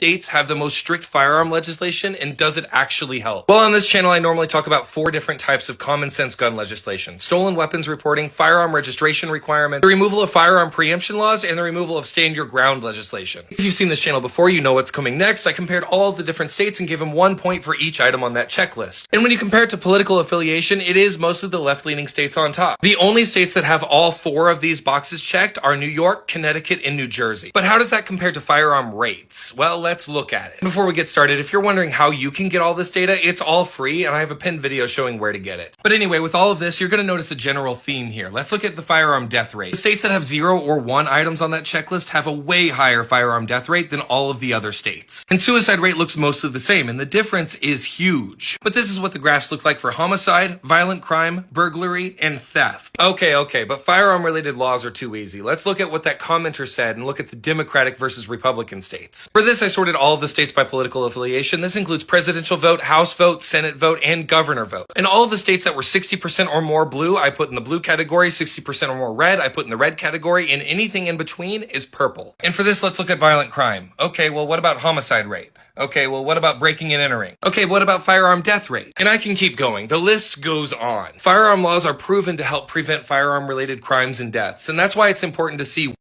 states have the most strict firearm legislation, and does it actually help? Well, on this channel, I normally talk about 4 different types of common sense gun legislation: stolen weapons reporting, firearm registration requirement, the removal of firearm preemption laws, and the removal of stand your ground legislation. If you've seen this channel before, you know what's coming next. I compared all of the different states and gave them 1 point for each item on that checklist. And when you compare it to political affiliation, it is mostly the left-leaning states on top. The only states that have all 4 of these boxes checked are New York, Connecticut, and New Jersey. But how does that compare to firearm rates? Well, let's look at it. Before we get started, if you're wondering how you can get all this data, it's all free, and I have a pinned video showing where to get it. But anyway, with all of this, you're going to notice a general theme here. Let's look at the firearm death rate. The states that have 0 or 1 items on that checklist have a way higher firearm death rate than all of the other states. And suicide rate looks mostly the same, and the difference is huge. But this is what the graphs look like for homicide, violent crime, burglary, and theft. Okay, but firearm-related laws are too easy. Let's look at what that commenter said and look at the Democratic versus Republican states. For this, I sorted all of the states by political affiliation. This includes presidential vote, House vote, Senate vote, and governor vote. And all of the states that were 60% or more blue, I put in the blue category, 60% or more red, I put in the red category, and anything in between is purple. And for this, let's look at violent crime. Okay, well, what about homicide rate? Okay, well, what about breaking and entering? Okay, what about firearm death rate? And I can keep going. The list goes on. Firearm laws are proven to help prevent firearm-related crimes and deaths, and that's why it's important to see